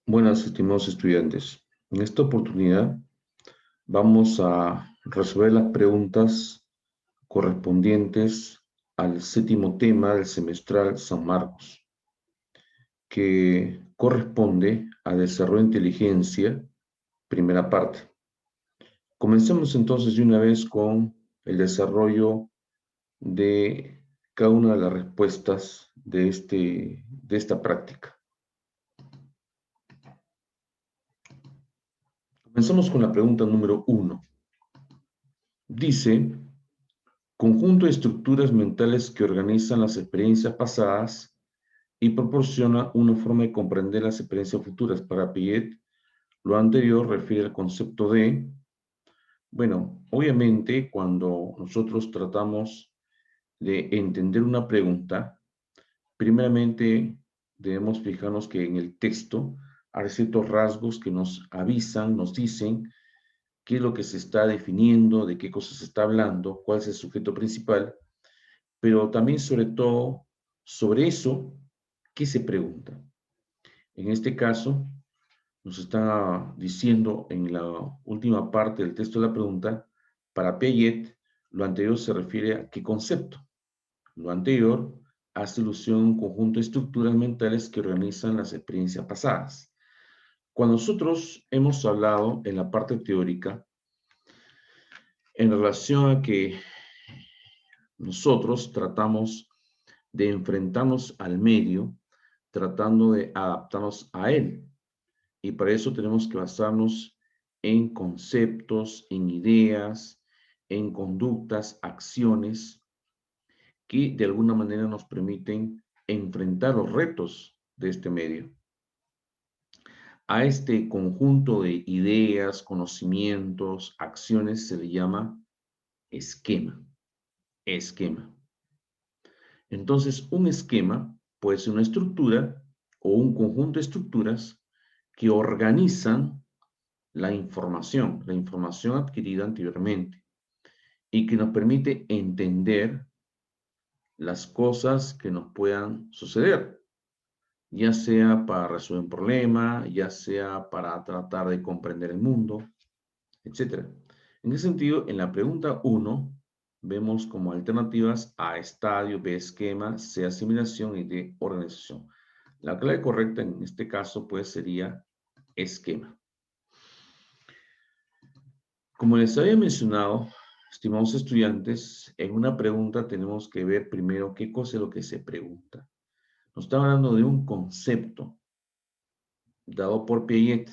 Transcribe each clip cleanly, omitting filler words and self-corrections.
Buenas, estimados estudiantes. En esta oportunidad vamos a resolver las preguntas correspondientes al séptimo tema del semestral San Marcos, que corresponde a Desarrollo de Inteligencia, primera parte. Comencemos entonces de una vez con el desarrollo de cada una de las respuestas de esta práctica. Comenzamos con la pregunta número 1. Dice: conjunto de estructuras mentales que organizan las experiencias pasadas y proporciona una forma de comprender las experiencias futuras. Para Piaget, lo anterior refiere al concepto de... Bueno, obviamente cuando nosotros tratamos de entender una pregunta, primeramente debemos fijarnos que en el texto hay ciertos rasgos que nos avisan, nos dicen qué es lo que se está definiendo, de qué cosas se está hablando, cuál es el sujeto principal, pero también sobre todo sobre eso, ¿qué se pregunta? En este caso, nos está diciendo en la última parte del texto de la pregunta, para Piaget, lo anterior se refiere a qué concepto. Lo anterior hace alusión a un conjunto de estructuras mentales que organizan las experiencias pasadas. Cuando nosotros hemos hablado en la parte teórica, en relación a que nosotros tratamos de enfrentarnos al medio, tratando de adaptarnos a él. Y para eso tenemos que basarnos en conceptos, en ideas, en conductas, acciones que de alguna manera nos permiten enfrentar los retos de este medio. A este conjunto de ideas, conocimientos, acciones se le llama esquema. Esquema. Entonces, un esquema puede ser una estructura o un conjunto de estructuras que organizan la información adquirida anteriormente y que nos permite entender las cosas que nos puedan suceder, ya sea para resolver un problema, ya sea para tratar de comprender el mundo, etc. En ese sentido, en la pregunta 1, vemos como alternativas A, estadio, B, esquema, C, asimilación y D, organización. La clave correcta en este caso, pues, sería esquema. Como les había mencionado, estimados estudiantes, en una pregunta tenemos que ver primero qué cosa es lo que se pregunta. Nos está hablando de un concepto dado por Piaget.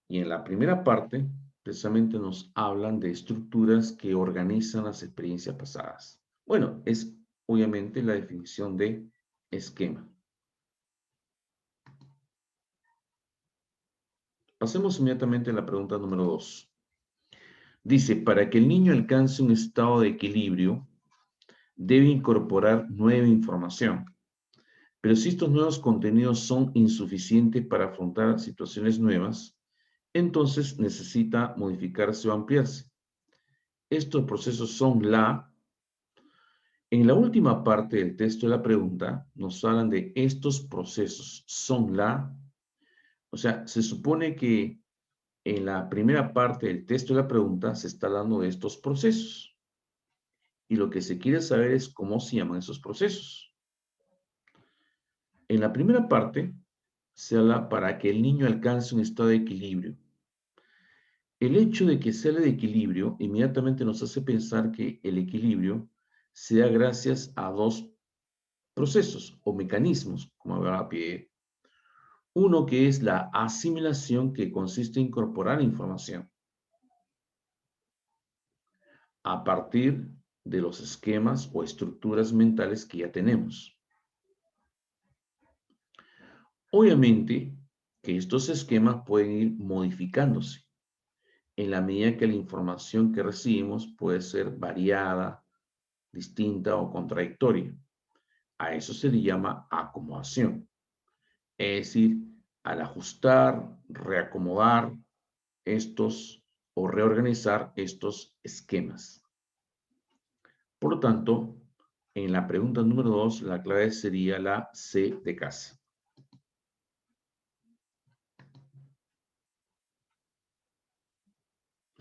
Y en la primera parte, precisamente nos hablan de estructuras que organizan las experiencias pasadas. Bueno, es obviamente la definición de esquema. Pasemos inmediatamente a la pregunta número 2. Dice, para que el niño alcance un estado de equilibrio, debe incorporar nueva información. Pero si estos nuevos contenidos son insuficientes para afrontar situaciones nuevas, entonces necesita modificarse o ampliarse. Estos procesos son en la última parte del texto de la pregunta, nos hablan de estos procesos son o sea, se supone que en la primera parte del texto de la pregunta se está hablando de estos procesos. Y lo que se quiere saber es cómo se llaman esos procesos. En la primera parte se habla para que el niño alcance un estado de equilibrio. El hecho de que se hable de equilibrio inmediatamente nos hace pensar que el equilibrio se da gracias a dos procesos o mecanismos, como hablaba Piaget. Uno que es la asimilación, que consiste en incorporar información a partir de los esquemas o estructuras mentales que ya tenemos. Obviamente que estos esquemas pueden ir modificándose en la medida que la información que recibimos puede ser variada, distinta o contradictoria. A eso se le llama acomodación. Es decir, al ajustar, reacomodar estos o reorganizar estos esquemas. Por lo tanto, en la pregunta número 2, la clave sería la C de casa.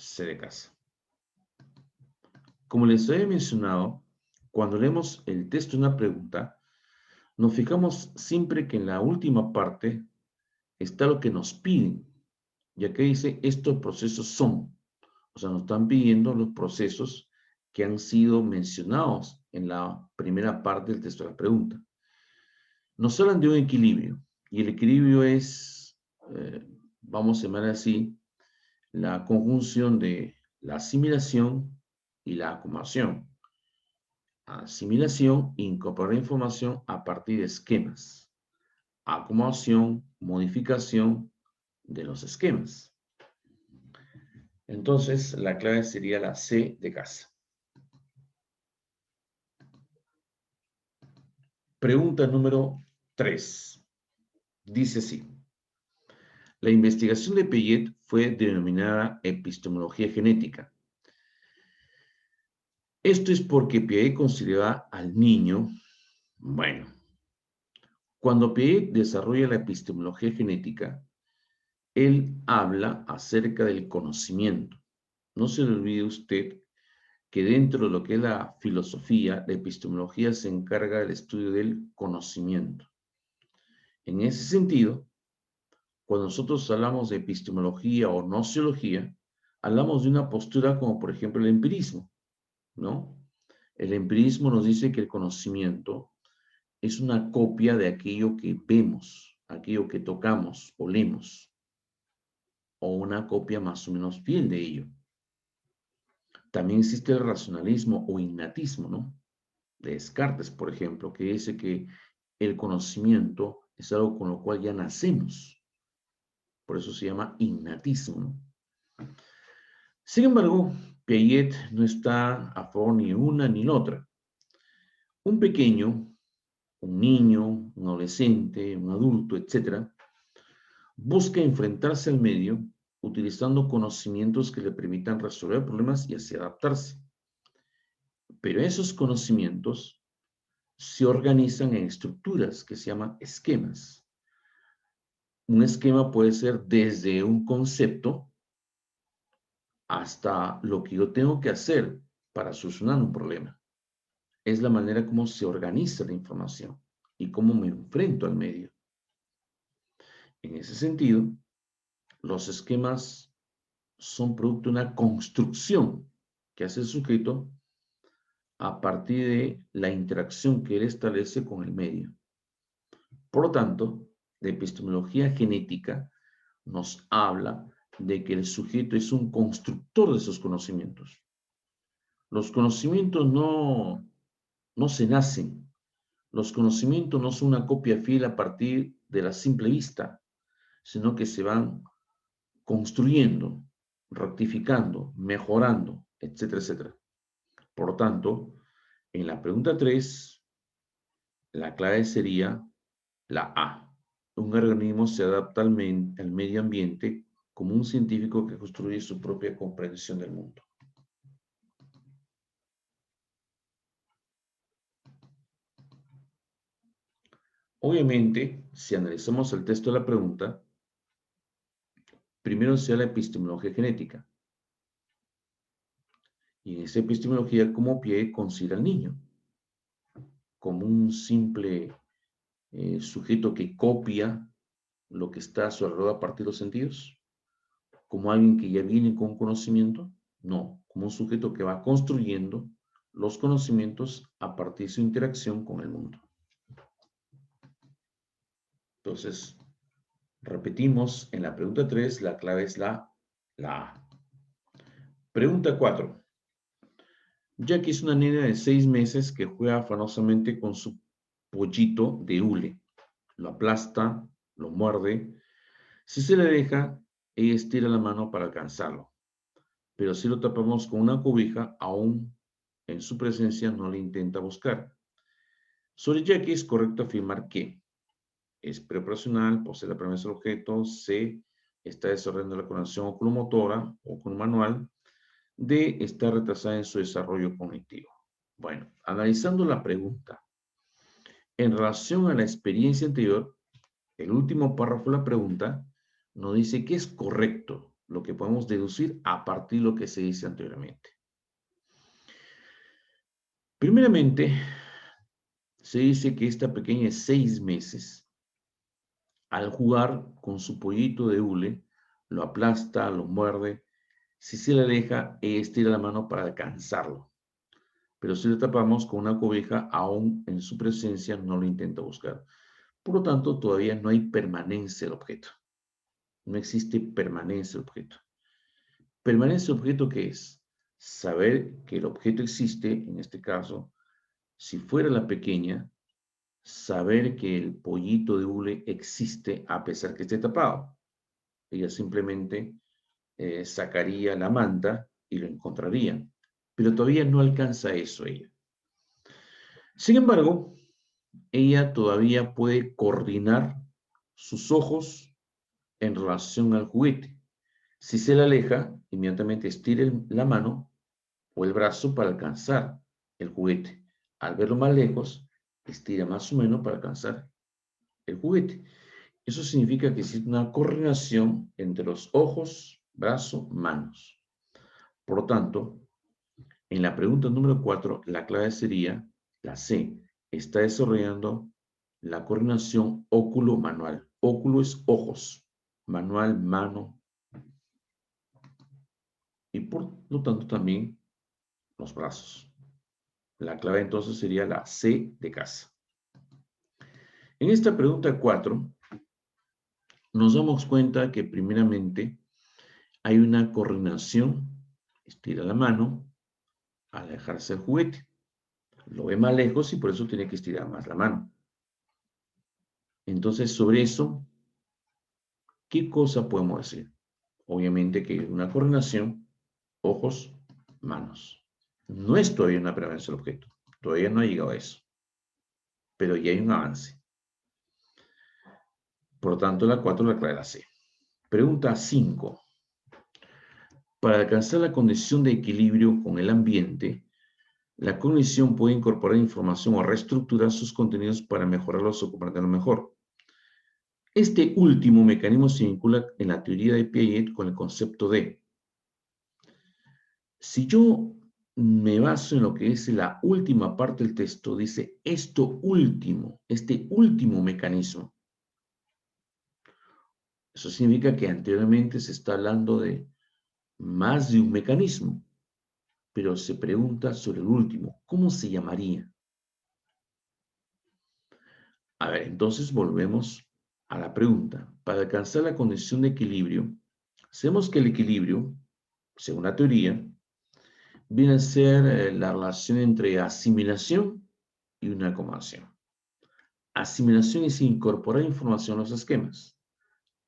C de casa. Como les había mencionado, cuando leemos el texto de una pregunta, nos fijamos siempre que en la última parte está lo que nos piden. Y aquí dice, estos procesos son. O sea, nos están pidiendo los procesos que han sido mencionados en la primera parte del texto de la pregunta. Nos hablan de un equilibrio. Y el equilibrio es, vamos a llamar así, la conjunción de la asimilación y la acumulación. Asimilación, incorporar información a partir de esquemas. Acumulación, modificación de los esquemas. Entonces, la clave sería la C de casa. Pregunta número 3. Dice así. La investigación de Piaget fue denominada epistemología genética. Esto es porque Piaget consideraba al niño, bueno, cuando Piaget desarrolla la epistemología genética, él habla acerca del conocimiento. No se le olvide usted que dentro de lo que es la filosofía, la epistemología se encarga del estudio del conocimiento. En ese sentido, cuando nosotros hablamos de epistemología o nociología, hablamos de una postura como por ejemplo el empirismo, ¿no? El empirismo nos dice que el conocimiento es una copia de aquello que vemos, aquello que tocamos, olemos, o una copia más o menos fiel de ello. También existe el racionalismo o innatismo, ¿no? De Descartes, por ejemplo, que dice que el conocimiento es algo con lo cual ya nacemos. Por eso se llama innatismo, ¿no? Sin embargo, Piaget no está a favor ni una ni la otra. Un pequeño, un niño, un adolescente, un adulto, etc., busca enfrentarse al medio utilizando conocimientos que le permitan resolver problemas y así adaptarse. Pero esos conocimientos se organizan en estructuras que se llaman esquemas. Un esquema puede ser desde un concepto hasta lo que yo tengo que hacer para solucionar un problema. Es la manera como se organiza la información y cómo me enfrento al medio. En ese sentido, los esquemas son producto de una construcción que hace el sujeto a partir de la interacción que él establece con el medio. Por lo tanto, la epistemología genética nos habla de que el sujeto es un constructor de esos conocimientos. Los conocimientos no se nacen. Los conocimientos no son una copia fiel a partir de la simple vista, sino que se van construyendo, rectificando, mejorando, etcétera, etcétera. Por lo tanto, en la pregunta 3, la clave sería la A. Un organismo se adapta al medio ambiente como un científico que construye su propia comprensión del mundo. Obviamente, si analizamos el texto de la pregunta, primero se da la epistemología genética. Y en esa epistemología, ¿cómo Piaget considera al niño? Como un simple sujeto que copia lo que está a su alrededor a partir de los sentidos, como alguien que ya viene con conocimiento, no, como un sujeto que va construyendo los conocimientos a partir de su interacción con el mundo. Entonces, repetimos, en la pregunta 3, la clave es la A. Pregunta 4. Jackie es una niña de 6 meses que juega afanosamente con su pollito de hule. Lo aplasta, lo muerde. Si se le deja, ella estira la mano para alcanzarlo. Pero si lo tapamos con una cobija, aún en su presencia no le intenta buscar. Sobre Jackie es correcto afirmar que es preoperacional, posee la premisa del objeto, C, está desarrollando la conexión oculomotora o con manual, D, está retrasada en su desarrollo cognitivo. Bueno, analizando la pregunta, en relación a la experiencia anterior, el último párrafo de la pregunta nos dice que es correcto lo que podemos deducir a partir de lo que se dice anteriormente. Primeramente, se dice que esta pequeña de 6 meses, al jugar con su pollito de hule, lo aplasta, lo muerde. Si se le aleja, ella estira la mano para alcanzarlo. Pero si le tapamos con una cobija, aún en su presencia no lo intenta buscar. Por lo tanto, todavía no hay permanencia del objeto. No existe permanencia del objeto. ¿Permanencia del objeto qué es? Saber que el objeto existe, en este caso, si fuera la pequeña, saber que el pollito de hule existe a pesar que esté tapado. Ella simplemente sacaría la manta y lo encontraría. Pero todavía no alcanza eso ella. Sin embargo, ella todavía puede coordinar sus ojos en relación al juguete. Si se le aleja, inmediatamente estire la mano o el brazo para alcanzar el juguete. Al verlo más lejos, estira más o menos para alcanzar el juguete. Eso significa que existe una coordinación entre los ojos, brazo, manos. Por lo tanto, en la pregunta número 4, la clave sería la C. Está desarrollando la coordinación óculo-manual. Óculo es ojos, manual, mano. Y por lo tanto también los brazos. La clave entonces sería la C de casa. En esta pregunta 4, nos damos cuenta que primeramente hay una coordinación. Estira la mano al alejarse el juguete. Lo ve más lejos y por eso tiene que estirar más la mano. Entonces, sobre eso, ¿qué cosa podemos decir? Obviamente que hay una coordinación, ojos, manos. No es todavía una permanencia del objeto. Todavía no ha llegado a eso. Pero ya hay un avance. Por lo tanto, la 4 la clave la C. Pregunta 5. Para alcanzar la condición de equilibrio con el ambiente, la cognición puede incorporar información o reestructurar sus contenidos para mejorarlos o comprenderlos mejor. Este último mecanismo se vincula en la teoría de Piaget con el concepto de. Si yo me baso en lo que es la última parte del texto, dice este último mecanismo. Eso significa que anteriormente se está hablando de más de un mecanismo, pero se pregunta sobre el último, ¿cómo se llamaría? A ver, entonces volvemos a la pregunta. Para alcanzar la condición de equilibrio, sabemos que el equilibrio, según la teoría, viene a ser la relación entre asimilación y una acomodación. Asimilación es incorporar información a los esquemas.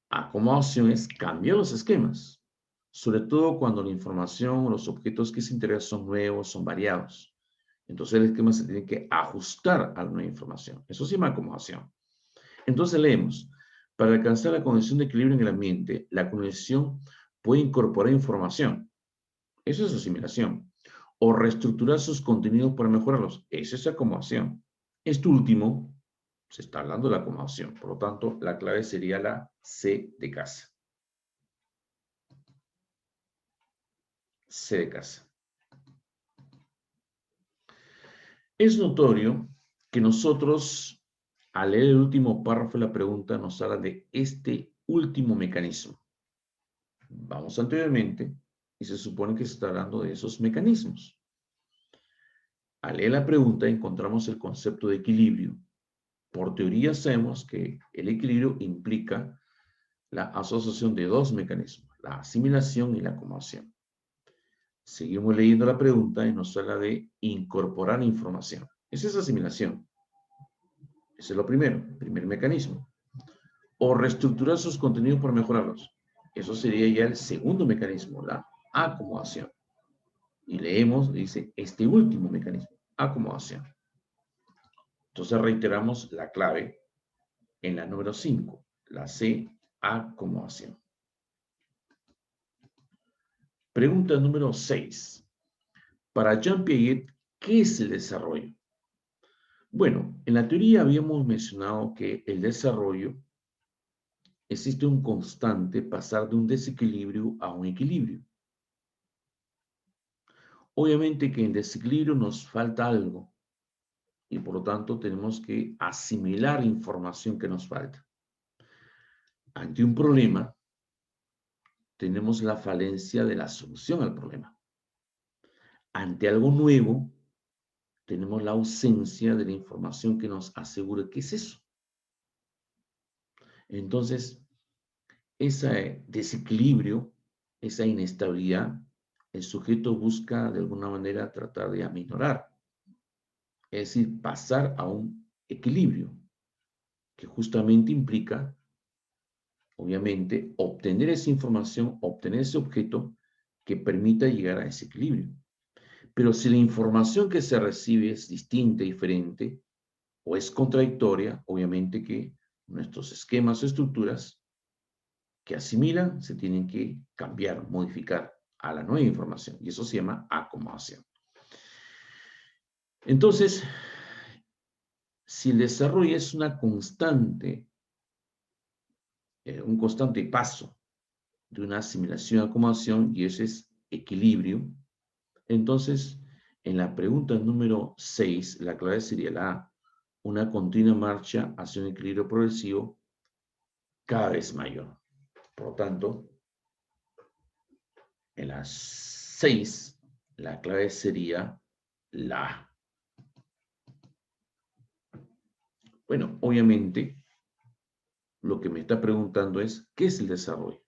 Acomodación es cambiar los esquemas, sobre todo cuando la información o los objetos que se integran son nuevos, son variados. Entonces el esquema se tiene que ajustar a la nueva información. Eso se llama acomodación. Entonces leemos, para alcanzar la condición de equilibrio en el ambiente, la cognición puede incorporar información. Eso es asimilación. O reestructurar sus contenidos para mejorarlos. Eso es acomodación. Esto último, se está hablando de la acomodación. Por lo tanto, la clave sería la C de casa. C de casa. Es notorio que nosotros, al leer el último párrafo de la pregunta, nos habla de este último mecanismo. Vamos anteriormente y se supone que se está hablando de esos mecanismos. Al leer la pregunta encontramos el concepto de equilibrio. Por teoría sabemos que el equilibrio implica la asociación de dos mecanismos, la asimilación y la acomodación. Seguimos leyendo la pregunta y nos habla de incorporar información. Esa es asimilación. Ese es lo primero, primer mecanismo. O reestructurar sus contenidos para mejorarlos. Eso sería ya el segundo mecanismo, la acomodación. Y leemos, dice, este último mecanismo, acomodación. Entonces reiteramos la clave en la número 5, la C, acomodación. Pregunta número 6. Para Jean Piaget, ¿qué es el desarrollo? Bueno, en la teoría habíamos mencionado que el desarrollo existe un constante pasar de un desequilibrio a un equilibrio. Obviamente que en desequilibrio nos falta algo y por lo tanto tenemos que asimilar información que nos falta. Ante un problema, tenemos la falencia de la solución al problema. Ante algo nuevo, tenemos la ausencia de la información que nos asegure qué es eso. Entonces, ese desequilibrio, esa inestabilidad, el sujeto busca de alguna manera tratar de aminorar, es decir, pasar a un equilibrio, que justamente implica, obviamente, obtener esa información, obtener ese objeto que permita llegar a ese equilibrio. Pero si la información que se recibe es distinta, diferente, o es contradictoria, obviamente que nuestros esquemas o estructuras que asimilan se tienen que cambiar, modificar a la nueva información. Y eso se llama acomodación. Entonces, si el desarrollo es una constante, un constante paso de una asimilación a acomodación, y ese es equilibrio, entonces, en la pregunta número 6, la clave sería la A, una continua marcha hacia un equilibrio progresivo cada vez mayor. Por lo tanto, en las 6, la clave sería la A. Bueno, obviamente, lo que me está preguntando es, ¿qué es el desarrollo?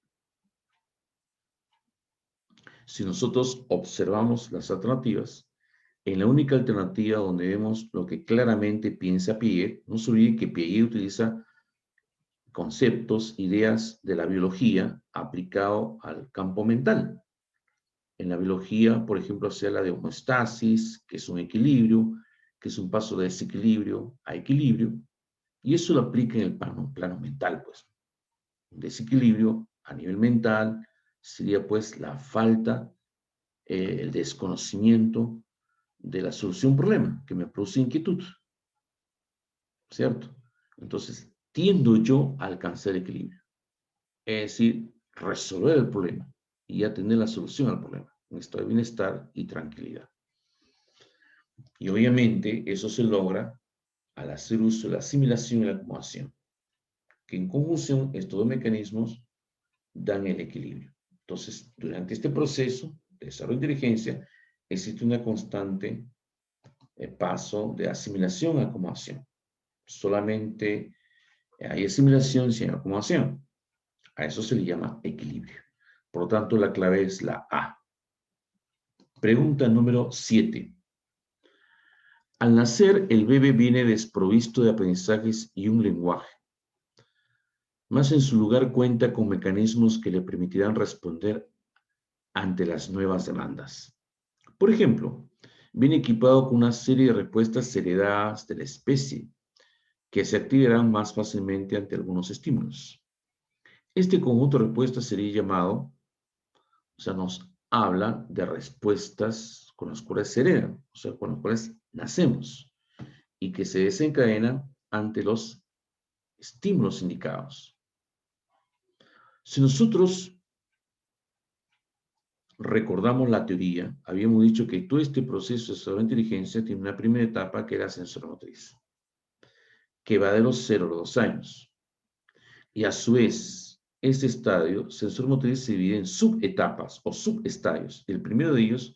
Si nosotros observamos las alternativas, en la única alternativa donde vemos lo que claramente piensa Piaget, no se olvide que Piaget utiliza conceptos, ideas de la biología aplicado al campo mental. En la biología, por ejemplo, se habla de homeostasis, que es un equilibrio, que es un paso de desequilibrio a equilibrio, y eso lo aplica en el plano mental, pues. Un desequilibrio a nivel mental sería, pues, la falta, el desconocimiento de la solución a un problema que me produce inquietud, ¿cierto? Entonces, tiendo yo a alcanzar equilibrio, es decir, resolver el problema y ya tener la solución al problema, un estado de bienestar y tranquilidad. Y obviamente eso se logra al hacer uso de la asimilación y la acomodación, que en conjunción estos dos mecanismos dan el equilibrio. Entonces, durante este proceso de desarrollo de inteligencia, existe una constante paso de asimilación a acomodación. Solamente hay asimilación sin acomodación. A eso se le llama equilibrio. Por lo tanto, la clave es la A. Pregunta número 7. Al nacer, el bebé viene desprovisto de aprendizajes y un lenguaje, mas en su lugar cuenta con mecanismos que le permitirán responder ante las nuevas demandas. Por ejemplo, viene equipado con una serie de respuestas heredadas de la especie, que se activarán más fácilmente ante algunos estímulos. Este conjunto de respuestas sería llamado, o sea, nos habla de respuestas con las cuales se heredan, o sea, con las cuales nacemos, y que se desencadenan ante los estímulos indicados. Si nosotros recordamos la teoría, habíamos dicho que todo este proceso de desarrollo de inteligencia tiene una primera etapa que era sensoromotriz, que va de los 0 a los 2 años. Y a su vez, este estadio sensoromotriz se divide en subetapas o subestadios. El primero de ellos,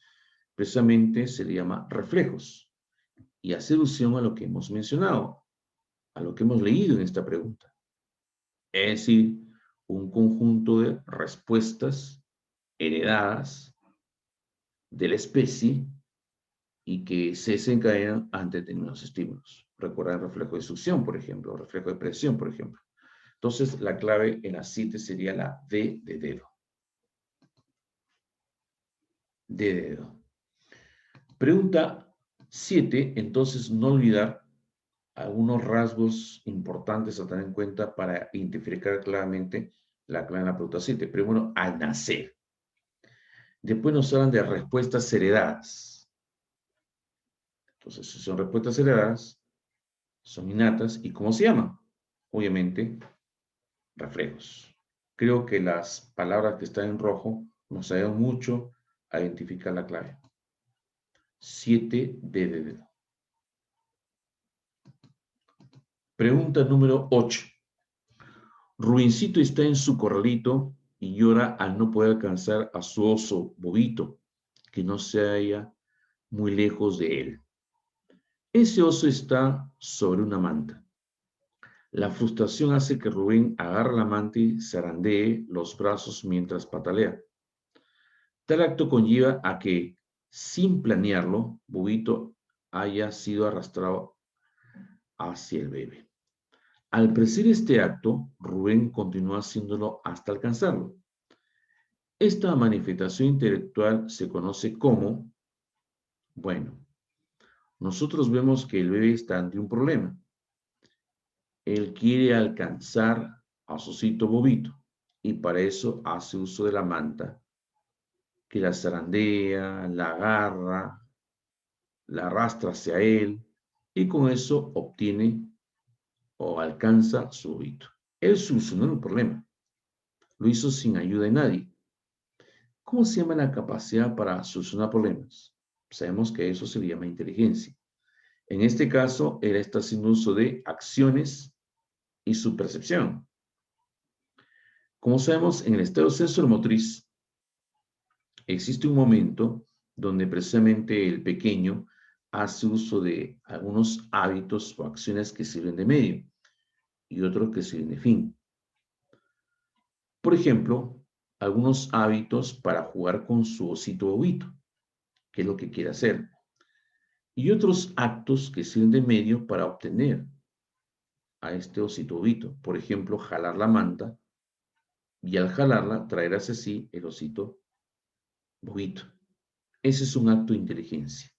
precisamente, se le llama reflejos y hace alusión a lo que hemos mencionado, a lo que hemos leído en esta pregunta. Es decir, un conjunto de respuestas heredadas de la especie y que se desencadenan ante determinados estímulos. Recuerda el reflejo de succión, por ejemplo, o reflejo de presión, por ejemplo. Entonces, la clave en la CITE sería la D de dedo. D de dedo. Pregunta 7, entonces no olvidar algunos rasgos importantes a tener en cuenta para identificar claramente la clave en la pregunta 7. Primero, al nacer. Después nos hablan de respuestas heredadas. Entonces, si son respuestas heredadas, son innatas. ¿Y cómo se llaman? Obviamente, reflejos. Creo que las palabras que están en rojo nos ayudan mucho a identificar la clave. 7 de dedo. Pregunta número 8. Rubincito está en su corralito y llora al no poder alcanzar a su oso Bobito, que no se halla muy lejos de él. Ese oso está sobre una manta. La frustración hace que Rubén agarre la manta y zarandee los brazos mientras patalea. Tal acto conlleva a que, sin planearlo, Bobito haya sido arrastrado hacia el bebé. Al presidir este acto, Rubén continúa haciéndolo hasta alcanzarlo. Esta manifestación intelectual se conoce como, bueno, nosotros vemos que el bebé está ante un problema. Él quiere alcanzar a su osito Bobito y para eso hace uso de la manta, que la zarandea, la agarra, la arrastra hacia él y con eso obtiene o alcanza su Bobito. Él solucionó el problema. Lo hizo sin ayuda de nadie. ¿Cómo se llama la capacidad para solucionar problemas? Sabemos que eso se llama inteligencia. En este caso, él está haciendo uso de acciones y su percepción. Como sabemos, en el estado sensoromotriz existe un momento donde precisamente el pequeño hace uso de algunos hábitos o acciones que sirven de medio y otros que sirven de fin. Por ejemplo, algunos hábitos para jugar con su osito Bobito, que es lo que quiere hacer, y otros actos que sirven de medio para obtener a este osito Bobito. Por ejemplo, jalar la manta y al jalarla traer hacia sí el osito Bobito. Ese es un acto de inteligencia.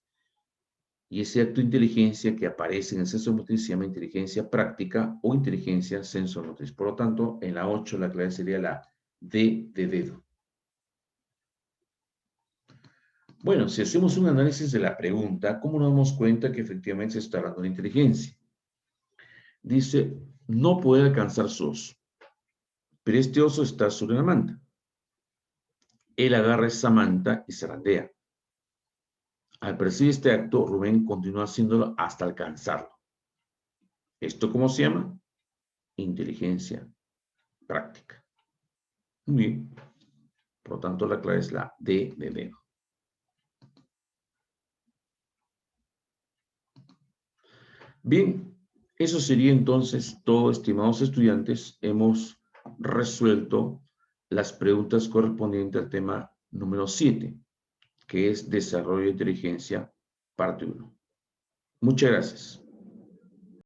Y ese acto de inteligencia que aparece en el sensoromotriz se llama inteligencia práctica o inteligencia sensoromotriz. Por lo tanto, en la 8 la clave sería la D de dedo. Bueno, si hacemos un análisis de la pregunta, ¿cómo nos damos cuenta que efectivamente se está hablando de inteligencia? Dice, no puede alcanzar su oso, pero este oso está sobre una manta. Él agarra esa manta y se zarandea. Al percibir este acto, Rubén continúa haciéndolo hasta alcanzarlo. ¿Esto cómo se llama? Inteligencia práctica. Muy bien. Por lo tanto, la clave es la D de dedo. Bien, eso sería entonces todo, estimados estudiantes. Hemos resuelto las preguntas correspondientes al tema número 7, que es desarrollo de inteligencia, parte 1. Muchas gracias.